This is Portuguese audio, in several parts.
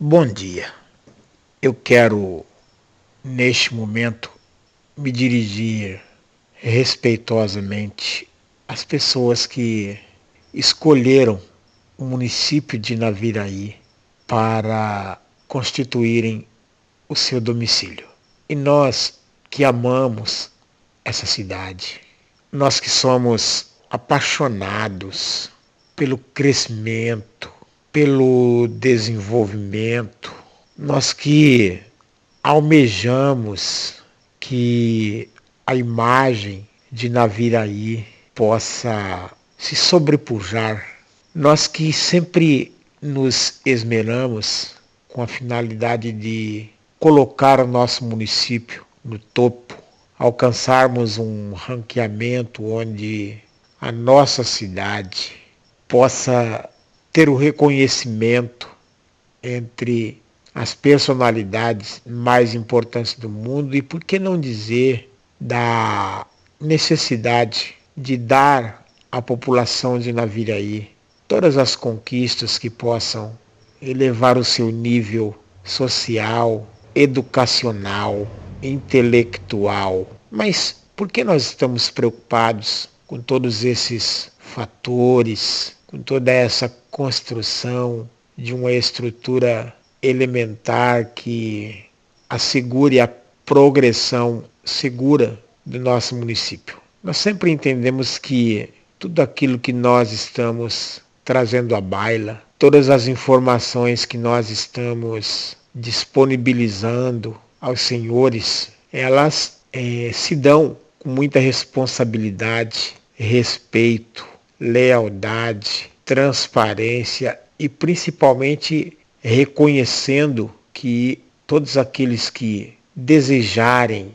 Bom dia. Eu quero, neste momento, me dirigir respeitosamente às pessoas que escolheram o município de Naviraí para constituírem o seu domicílio. E nós que amamos essa cidade, nós que somos apaixonados pelo crescimento, pelo desenvolvimento, nós que almejamos que a imagem de Naviraí possa se sobrepujar, nós que sempre nos esmeramos com a finalidade de colocar o nosso município no topo, alcançarmos um ranqueamento onde a nossa cidade possa ter o reconhecimento entre as personalidades mais importantes do mundo e, por que não dizer, da necessidade de dar à população de Naviraí todas as conquistas que possam elevar o seu nível social, educacional, intelectual. Mas por que nós estamos preocupados com todos esses fatores, com toda essa construção de uma estrutura elementar que assegure a progressão segura do nosso município? Nós sempre entendemos que tudo aquilo que nós estamos trazendo à baila, todas as informações que nós estamos disponibilizando aos senhores, elas se dão com muita responsabilidade, respeito, lealdade, transparência e principalmente reconhecendo que todos aqueles que desejarem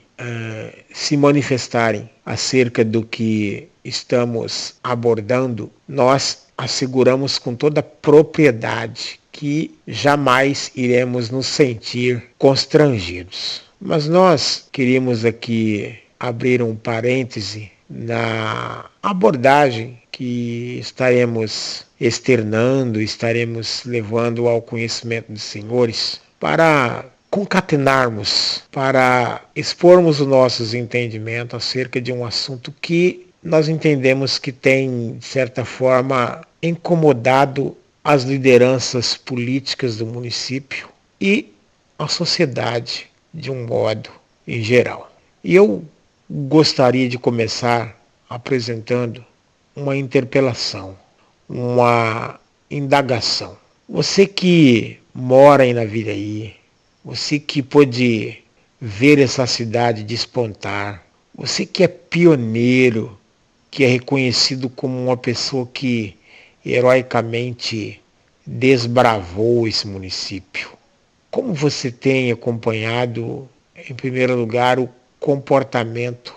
se manifestarem acerca do que estamos abordando, nós asseguramos com toda propriedade que jamais iremos nos sentir constrangidos. Mas nós queríamos aqui abrir um parêntese na abordagem que estaremos externando, estaremos levando ao conhecimento dos senhores, para concatenarmos, para expormos os nossos entendimentos acerca de um assunto que nós entendemos que tem, de certa forma, incomodado as lideranças políticas do município e a sociedade de um modo em geral. E eu gostaria de começar apresentando uma interpelação, uma indagação. Você que mora em Naviraí, você que pôde ver essa cidade despontar, você que é pioneiro, que é reconhecido como uma pessoa que heroicamente desbravou esse município. Como você tem acompanhado, em primeiro lugar, o comportamento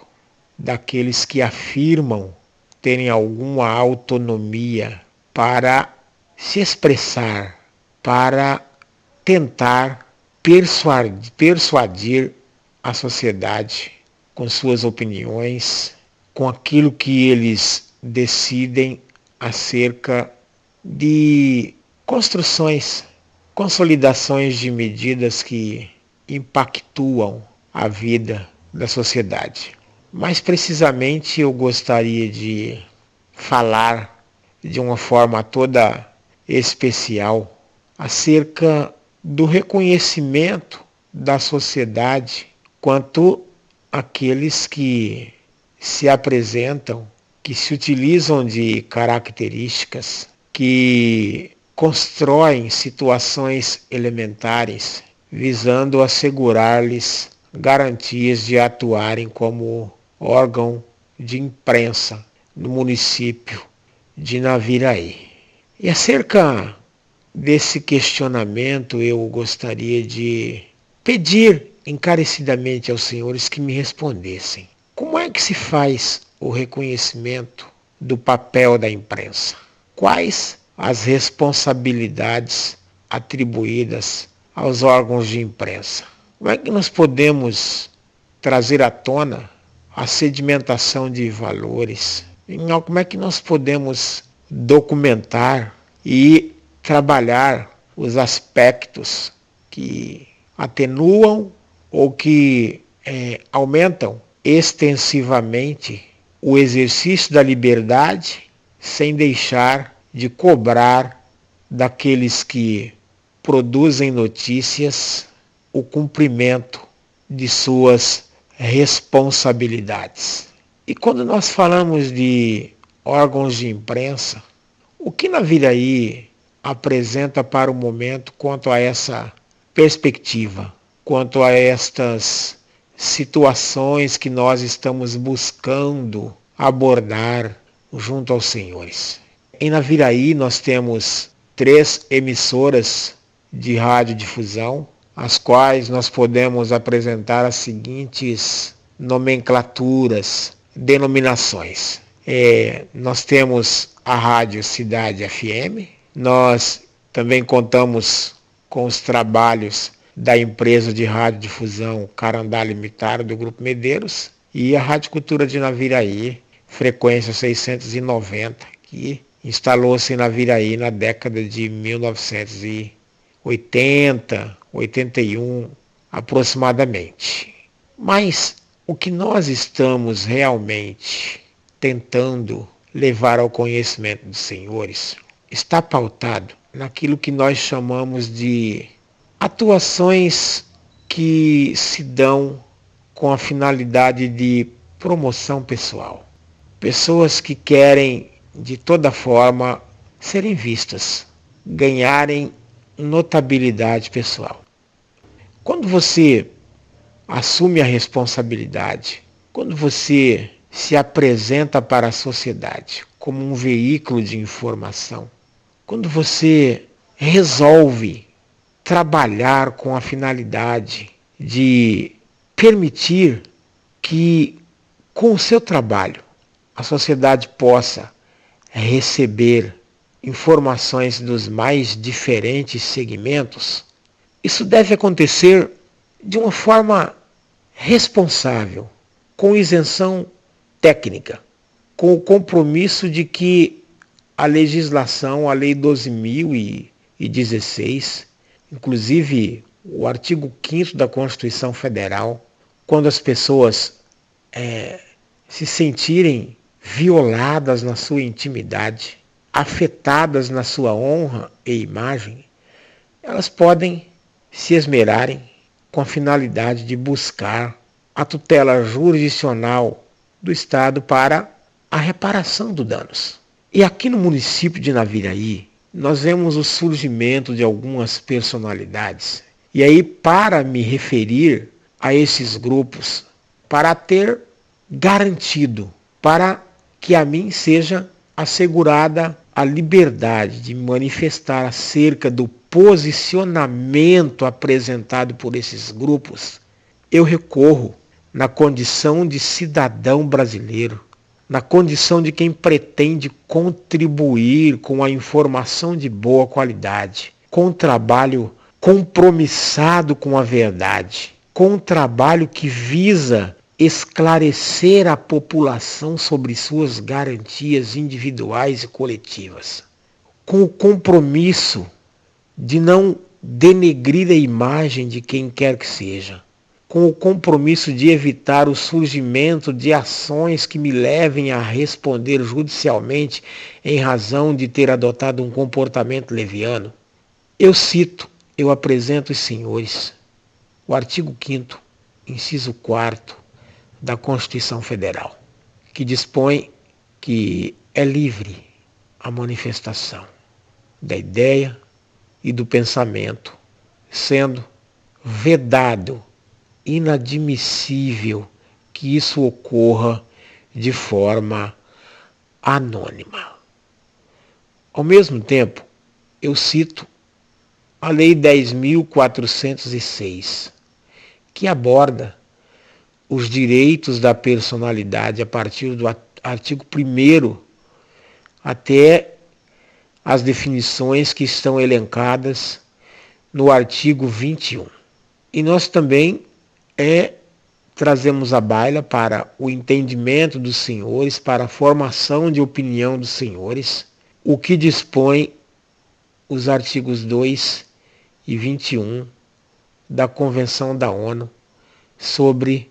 daqueles que afirmam terem alguma autonomia para se expressar, para tentar persuadir a sociedade com suas opiniões, com aquilo que eles decidem acerca de construções, consolidações de medidas que impactuam a vida da sociedade. Mais precisamente, eu gostaria de falar de uma forma toda especial acerca do reconhecimento da sociedade quanto àqueles que se apresentam, que se utilizam de características, que constroem situações elementares visando assegurar-lhes garantias de atuarem como órgão de imprensa no município de Naviraí. E acerca desse questionamento, eu gostaria de pedir encarecidamente aos senhores que me respondessem. Como é que se faz o reconhecimento do papel da imprensa? Quais as responsabilidades atribuídas aos órgãos de imprensa? Como é que nós podemos trazer à tona a sedimentação de valores? Como é que nós podemos documentar e trabalhar os aspectos que atenuam ou que aumentam extensivamente o exercício da liberdade sem deixar de cobrar daqueles que produzem notícias o cumprimento de suas responsabilidades. E quando nós falamos de órgãos de imprensa, o que Naviraí apresenta para o momento quanto a essa perspectiva, quanto a estas situações que nós estamos buscando abordar junto aos senhores? Em Naviraí nós temos 3 emissoras de radiodifusão, as quais nós podemos apresentar as seguintes nomenclaturas, denominações. Nós temos a Rádio Cidade FM, nós também contamos com os trabalhos da empresa de radiodifusão Carandá Limitada do Grupo Medeiros e a Rádio Cultura de Naviraí, frequência 690, que instalou-se em Naviraí na década de 1980, 81 aproximadamente. Mas o que nós estamos realmente tentando levar ao conhecimento dos senhores está pautado naquilo que nós chamamos de atuações que se dão com a finalidade de promoção pessoal. Pessoas que querem, de toda forma, serem vistas, ganharem notabilidade pessoal. Quando você assume a responsabilidade, quando você se apresenta para a sociedade como um veículo de informação, quando você resolve trabalhar com a finalidade de permitir que, com o seu trabalho, a sociedade possa receber informações dos mais diferentes segmentos, isso deve acontecer de uma forma responsável, com isenção técnica, com o compromisso de que a legislação, a Lei 12.016, inclusive o artigo 5º da Constituição Federal, quando as pessoas se sentirem violadas na sua intimidade, afetadas na sua honra e imagem, elas podem se esmerarem com a finalidade de buscar a tutela jurisdicional do Estado para a reparação dos danos. E aqui no município de Naviraí, nós vemos o surgimento de algumas personalidades. E aí, para me referir a esses grupos, para ter garantido, para que a mim seja assegurada a liberdade de me manifestar acerca do posicionamento apresentado por esses grupos, eu recorro na condição de cidadão brasileiro, na condição de quem pretende contribuir com a informação de boa qualidade, com um trabalho compromissado com a verdade, com um trabalho que visa esclarecer a população sobre suas garantias individuais e coletivas, com o compromisso de não denegrir a imagem de quem quer que seja, com o compromisso de evitar o surgimento de ações que me levem a responder judicialmente em razão de ter adotado um comportamento leviano. Eu apresento aos senhores o artigo 5º, inciso 4º da Constituição Federal, que dispõe que é livre a manifestação da ideia e do pensamento, sendo vedado, inadmissível que isso ocorra de forma anônima. Ao mesmo tempo, eu cito a Lei 10.406, que aborda os direitos da personalidade a partir do artigo 1º até as definições que estão elencadas no artigo 21. E nós também trazemos à baila para o entendimento dos senhores, para a formação de opinião dos senhores, o que dispõe os artigos 2 e 21 da Convenção da ONU sobre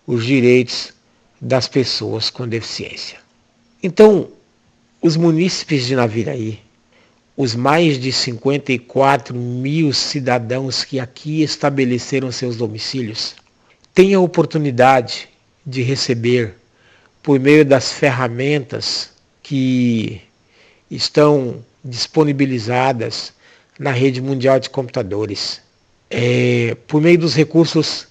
os direitos das pessoas com deficiência. Então, os munícipes de Naviraí, os mais de 54 mil cidadãos que aqui estabeleceram seus domicílios, têm a oportunidade de receber, por meio das ferramentas que estão disponibilizadas na rede mundial de computadores, por meio dos recursos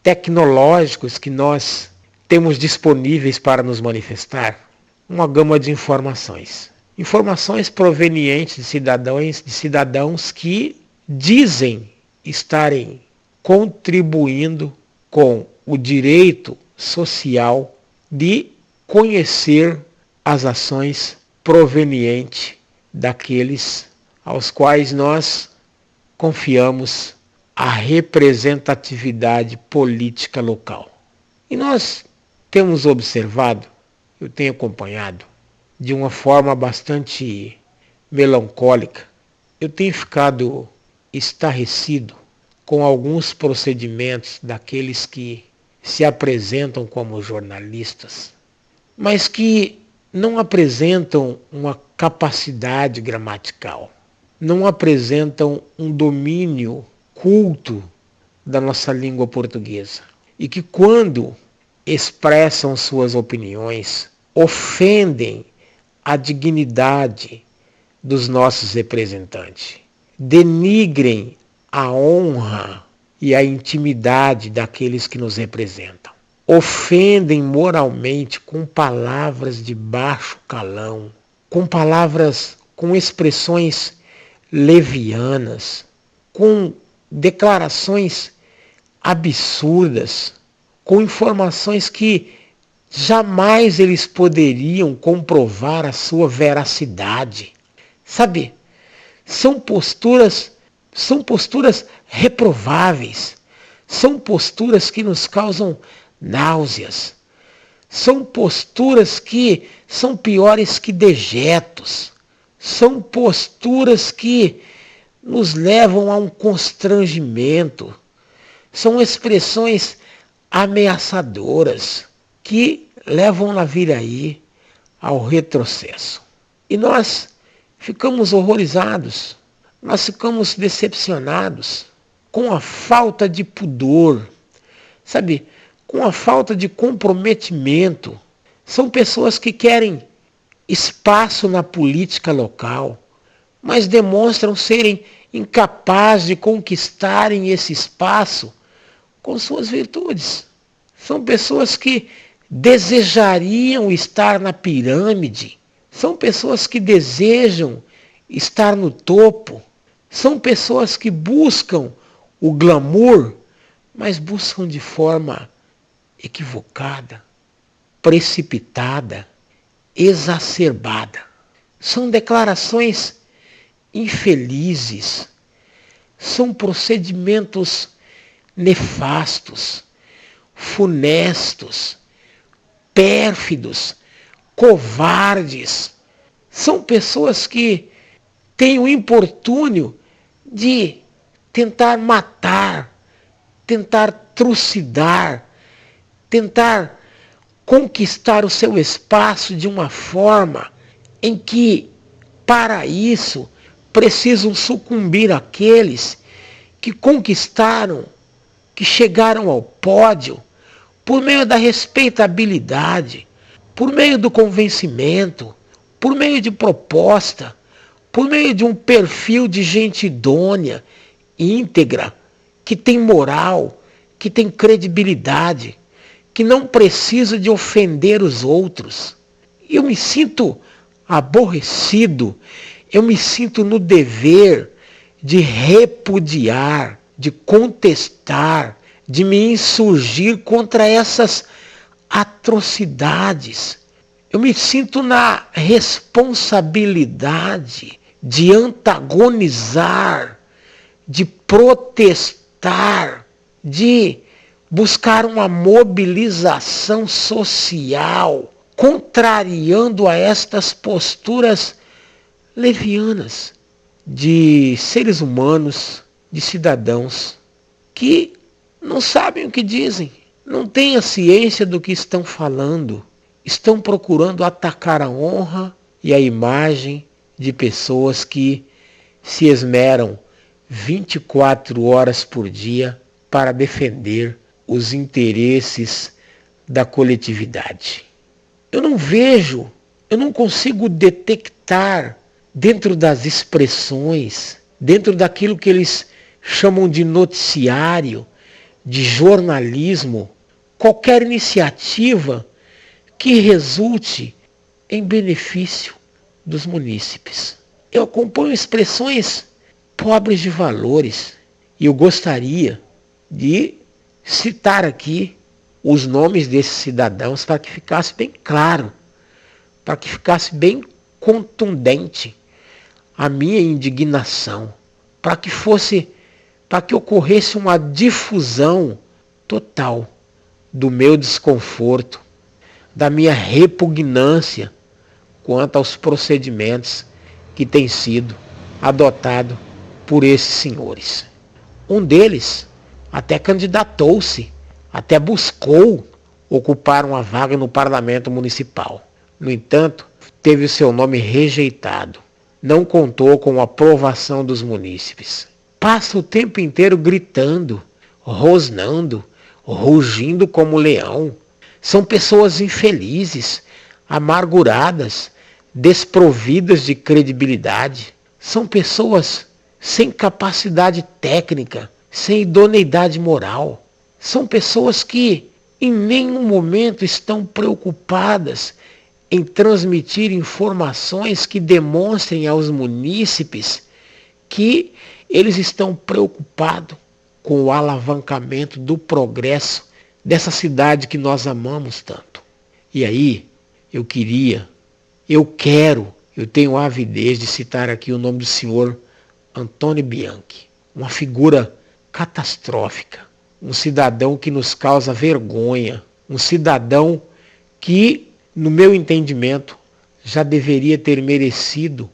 tecnológicos que nós temos disponíveis para nos manifestar, uma gama de informações. Informações provenientes de cidadãos que dizem estarem contribuindo com o direito social de conhecer as ações provenientes daqueles aos quais nós confiamos a representatividade política local. E nós temos observado, eu tenho acompanhado, de uma forma bastante melancólica, eu tenho ficado estarrecido com alguns procedimentos daqueles que se apresentam como jornalistas, mas que não apresentam uma capacidade gramatical, não apresentam um domínio culto da nossa língua portuguesa, e que quando expressam suas opiniões, ofendem a dignidade dos nossos representantes, denigrem a honra e a intimidade daqueles que nos representam, ofendem moralmente com palavras de baixo calão, com palavras, com expressões levianas, com declarações absurdas, com informações que jamais eles poderiam comprovar a sua veracidade. Sabe, são posturas reprováveis, são posturas que nos causam náuseas, são posturas que são piores que dejetos, são posturas que nos levam a um constrangimento, são expressões ameaçadoras que levam Naviraí ao retrocesso. E nós ficamos horrorizados, nós ficamos decepcionados com a falta de pudor, sabe, com a falta de comprometimento. São pessoas que querem espaço na política local, mas demonstram serem incapazes de conquistarem esse espaço com suas virtudes. São pessoas que desejariam estar na pirâmide, são pessoas que desejam estar no topo, são pessoas que buscam o glamour, mas buscam de forma equivocada, precipitada, exacerbada. São declarações infelizes, são procedimentos nefastos, funestos, pérfidos, covardes. São pessoas que têm o importúnio de tentar matar, tentar trucidar, tentar conquistar o seu espaço de uma forma em que, para isso, precisam sucumbir aqueles que conquistaram, que chegaram ao pódio, por meio da respeitabilidade, por meio do convencimento, por meio de proposta, por meio de um perfil de gente idônea, íntegra, que tem moral, que tem credibilidade, que não precisa de ofender os outros. Eu me sinto aborrecido, eu me sinto no dever de repudiar, de contestar, de me insurgir contra essas atrocidades. Eu me sinto na responsabilidade de antagonizar, de protestar, de buscar uma mobilização social, contrariando a estas posturas levianas de seres humanos, de cidadãos que não sabem o que dizem, não têm a ciência do que estão falando, estão procurando atacar a honra e a imagem de pessoas que se esmeram 24 horas por dia para defender os interesses da coletividade. Eu não vejo, eu não consigo detectar dentro das expressões, dentro daquilo que eles chamam de noticiário, de jornalismo, qualquer iniciativa que resulte em benefício dos munícipes. Eu acompanho expressões pobres de valores e eu gostaria de citar aqui os nomes desses cidadãos para que ficasse bem claro, para que ficasse bem contundente a minha indignação, para que ocorresse uma difusão total do meu desconforto, da minha repugnância quanto aos procedimentos que têm sido adotados por esses senhores. Um deles até candidatou-se, até buscou ocupar uma vaga no parlamento municipal. No entanto, teve o seu nome rejeitado. Não contou com a aprovação dos munícipes. Passa o tempo inteiro gritando, rosnando, rugindo como leão. São pessoas infelizes, amarguradas, desprovidas de credibilidade. São pessoas sem capacidade técnica, sem idoneidade moral. São pessoas que em nenhum momento estão preocupadas em transmitir informações que demonstrem aos munícipes que eles estão preocupados com o alavancamento do progresso dessa cidade que nós amamos tanto. E aí, eu tenho a avidez de citar aqui o nome do senhor Antônio Bianchi, uma figura catastrófica, um cidadão que nos causa vergonha, um cidadão que, no meu entendimento, já deveria ter merecido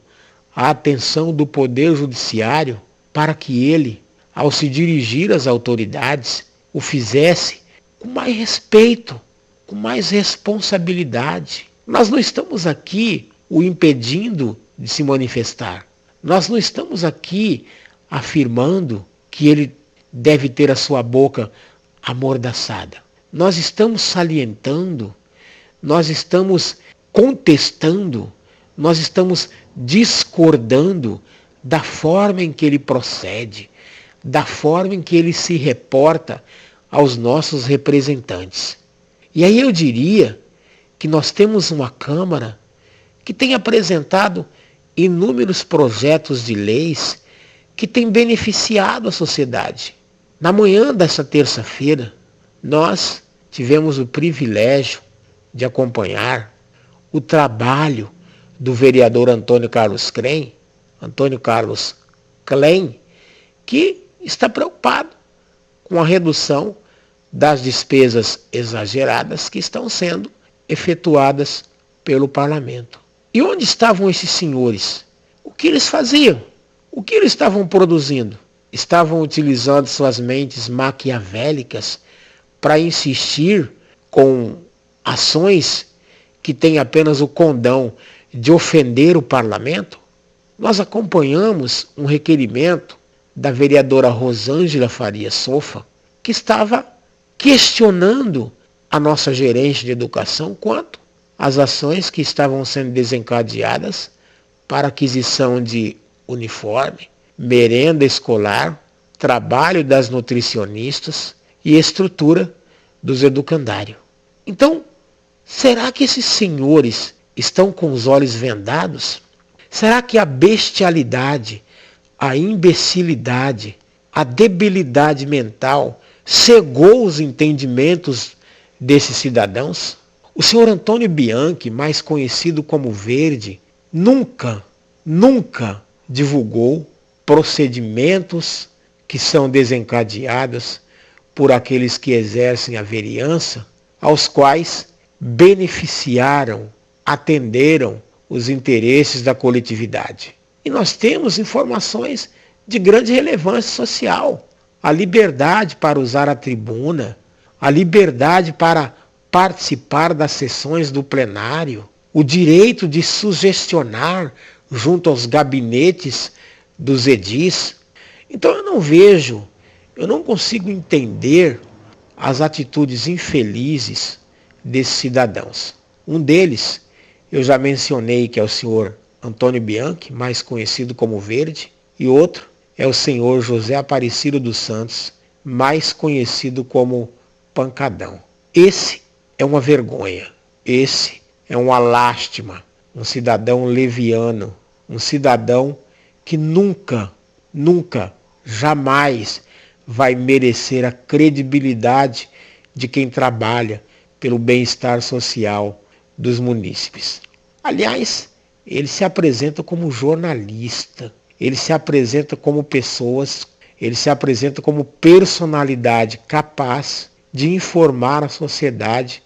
a atenção do Poder Judiciário para que ele, ao se dirigir às autoridades, o fizesse com mais respeito, com mais responsabilidade. Nós não estamos aqui o impedindo de se manifestar. Nós não estamos aqui afirmando que ele deve ter a sua boca amordaçada. Nós estamos salientando, nós estamos contestando, nós estamos discordando da forma em que ele procede, da forma em que ele se reporta aos nossos representantes. E aí eu diria que nós temos uma Câmara que tem apresentado inúmeros projetos de leis que têm beneficiado a sociedade. Na manhã dessa terça-feira, nós tivemos o privilégio de acompanhar o trabalho do vereador Antônio Carlos Klein, que está preocupado com a redução das despesas exageradas que estão sendo efetuadas pelo parlamento. E onde estavam esses senhores? O que eles faziam? O que eles estavam produzindo? Estavam utilizando suas mentes maquiavélicas para insistir com ações que têm apenas o condão de ofender o parlamento? Nós acompanhamos um requerimento da vereadora Rosângela Faria Sofa, que estava questionando a nossa gerente de educação quanto às ações que estavam sendo desencadeadas para aquisição de uniforme, merenda escolar, trabalho das nutricionistas e estrutura dos educandários. Então, será que esses senhores estão com os olhos vendados? Será que a bestialidade, a imbecilidade, a debilidade mental cegou os entendimentos desses cidadãos? O senhor Antônio Bianchi, mais conhecido como Verde, nunca divulgou procedimentos que são desencadeados por aqueles que exercem a vereança, aos quais beneficiaram, atenderam os interesses da coletividade. E nós temos informações de grande relevância social. a liberdade para usar a tribuna, a liberdade para participar das sessões do plenário, o direito de sugestionar junto aos gabinetes dos edis. Então eu não consigo entender as atitudes infelizes desses cidadãos. Um deles, eu já mencionei, que é o senhor Antônio Bianchi, mais conhecido como Verde, e outro é o senhor José Aparecido dos Santos, mais conhecido como Pancadão. Esse é uma vergonha, esse é uma lástima, um cidadão leviano, um cidadão que nunca, jamais vai merecer a credibilidade de quem trabalha pelo bem-estar social dos munícipes. Aliás, ele se apresenta como jornalista, ele se apresenta como ele se apresenta como personalidade capaz de informar a sociedade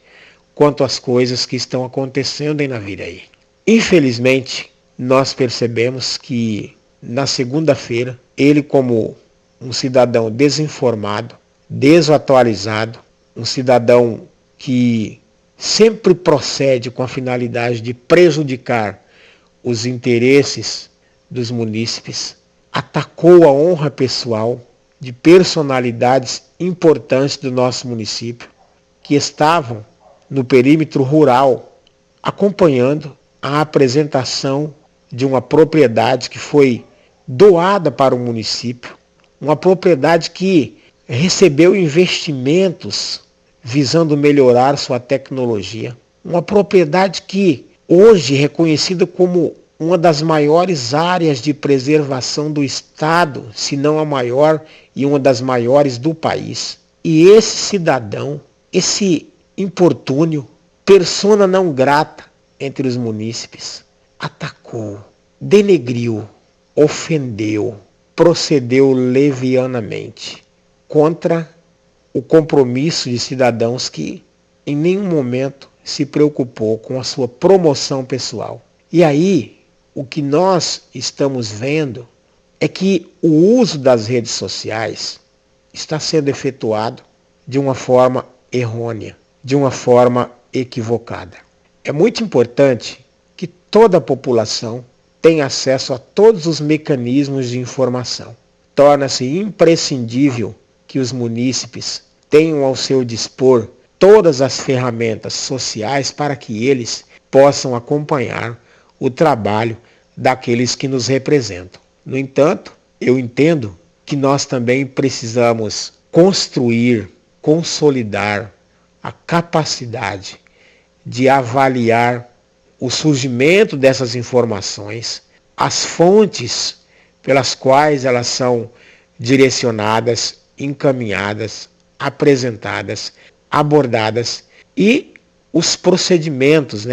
quanto às coisas que estão acontecendo em Naviraí. Infelizmente, nós percebemos que na segunda-feira, ele, como um cidadão desinformado, desatualizado, um cidadão que sempre procede com a finalidade de prejudicar os interesses dos munícipes, atacou a honra pessoal de personalidades importantes do nosso município, que estavam no perímetro rural acompanhando a apresentação de uma propriedade que foi doada para o município, uma propriedade que recebeu investimentos visando melhorar sua tecnologia, uma propriedade que hoje é reconhecida como uma das maiores áreas de preservação do estado, se não a maior e uma das maiores do país. E esse cidadão, esse importúnio, persona não grata entre os munícipes, atacou, denegriu, ofendeu, procedeu levianamente contra o compromisso de cidadãos que em nenhum momento se preocupou com a sua promoção pessoal. E aí, o que nós estamos vendo é que o uso das redes sociais está sendo efetuado de uma forma errônea, de uma forma equivocada. É muito importante que toda a população tenha acesso a todos os mecanismos de informação. Torna-se imprescindível que os munícipes tenham ao seu dispor todas as ferramentas sociais para que eles possam acompanhar o trabalho daqueles que nos representam. No entanto, eu entendo que nós também precisamos construir, consolidar a capacidade de avaliar o surgimento dessas informações, as fontes pelas quais elas são direcionadas, encaminhadas, apresentadas, abordadas e os procedimentos,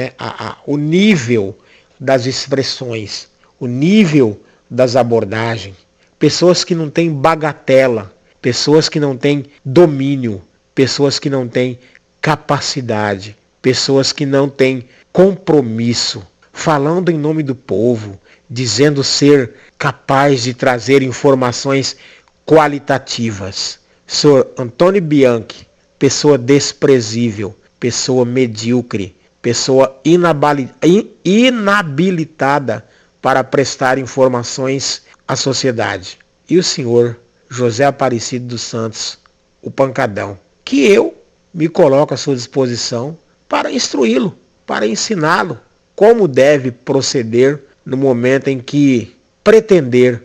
o nível das expressões, o nível das abordagens. Pessoas que não têm bagatela, pessoas que não têm domínio, pessoas que não têm capacidade, pessoas que não têm compromisso, falando em nome do povo, dizendo ser capaz de trazer informações qualitativas. Sr. Antônio Bianchi, pessoa desprezível, pessoa medíocre, pessoa inabilitada para prestar informações à sociedade. E o senhor José Aparecido dos Santos, o Pancadão, que eu me coloco à sua disposição para instruí-lo, para ensiná-lo como deve proceder no momento em que pretender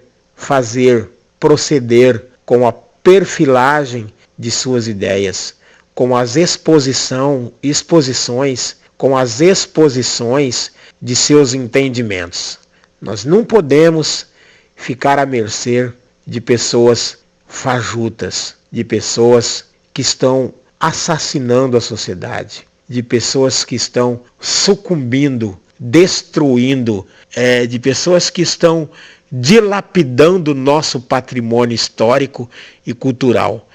proceder com a perfilagem de suas ideias, com as exposições, com as exposições de seus entendimentos. Nós não podemos ficar à mercê de pessoas fajutas, de pessoas que estão assassinando a sociedade, de pessoas que estão sucumbindo, destruindo, de pessoas que estão dilapidando nosso patrimônio histórico e cultural,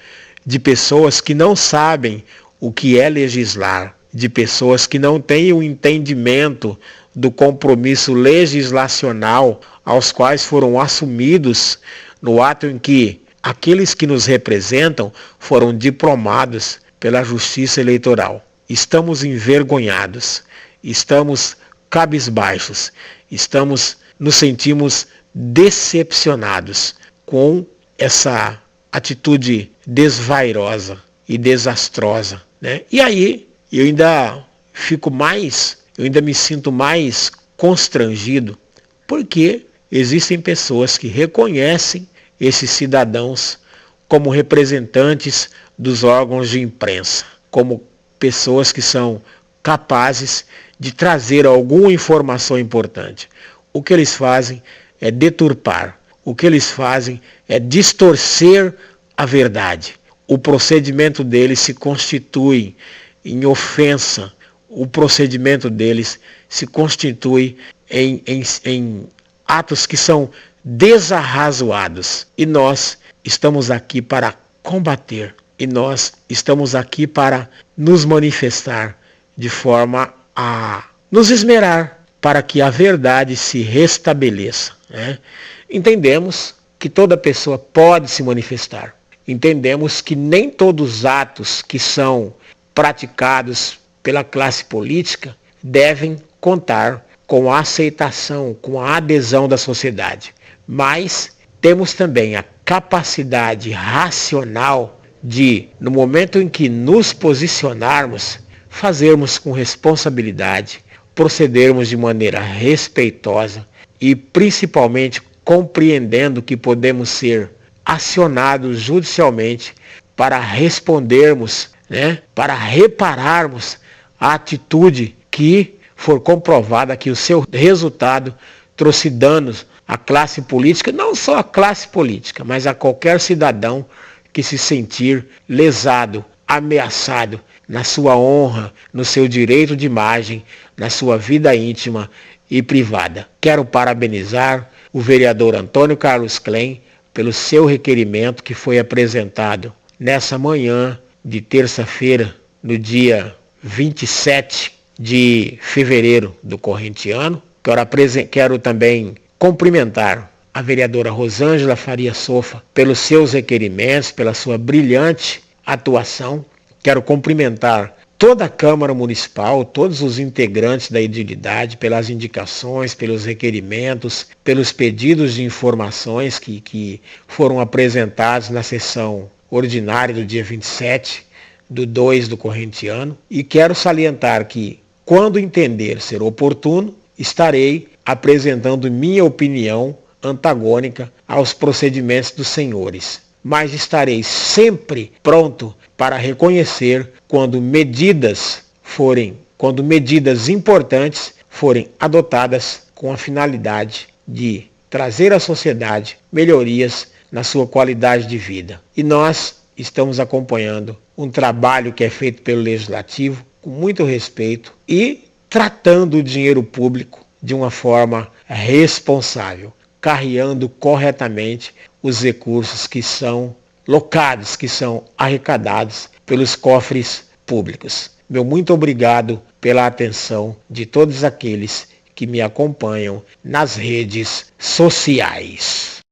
de pessoas que não sabem o que é legislar, de pessoas que não têm o entendimento do compromisso legislacional aos quais foram assumidos no ato em que aqueles que nos representam foram diplomados pela Justiça Eleitoral. Estamos envergonhados, estamos cabisbaixos, nos sentimos decepcionados com essa atitude desvairosa e desastrosa, né? E aí eu ainda me sinto mais constrangido, porque existem pessoas que reconhecem esses cidadãos como representantes dos órgãos de imprensa, como pessoas que são capazes de trazer alguma informação importante. O que eles fazem é deturpar, o que eles fazem é distorcer a verdade. O procedimento deles se constitui em ofensa, o procedimento deles se constitui em atos que são desarrazoados. E nós estamos aqui para combater, e nós estamos aqui para nos manifestar de forma a nos esmerar para que a verdade se restabeleça, né? Entendemos que toda pessoa pode se manifestar. Entendemos que nem todos os atos que são praticados pela classe política devem contar com a aceitação, com a adesão da sociedade. Mas temos também a capacidade racional de, no momento em que nos posicionarmos, fazermos com responsabilidade, procedermos de maneira respeitosa e principalmente compreendendo que podemos ser acionados judicialmente para respondermos, né, para repararmos a atitude que for comprovada que o seu resultado trouxe danos à classe política, não só à classe política, mas a qualquer cidadão que se sentir lesado, ameaçado na sua honra, no seu direito de imagem, na sua vida íntima e privada. Quero parabenizar o vereador Antônio Carlos Klein pelo seu requerimento que foi apresentado nessa manhã de terça-feira, no dia 27 de fevereiro do corrente ano. Quero também cumprimentar a vereadora Rosângela Faria Sofa pelos seus requerimentos, pela sua brilhante atuação. Quero cumprimentar toda a Câmara Municipal, todos os integrantes da edilidade, pelas indicações, pelos requerimentos, pelos pedidos de informações que foram apresentados na sessão ordinária do dia 27/2 do corrente ano. E quero salientar que, quando entender ser oportuno, estarei apresentando minha opinião antagônica aos procedimentos dos senhores. Mas estarei sempre pronto para reconhecer quando medidas importantes forem adotadas com a finalidade de trazer à sociedade melhorias na sua qualidade de vida. E nós estamos acompanhando um trabalho que é feito pelo Legislativo com muito respeito e tratando o dinheiro público de uma forma responsável, carreando corretamente os recursos que são locados, que são arrecadados pelos cofres públicos. Meu muito obrigado pela atenção de todos aqueles que me acompanham nas redes sociais.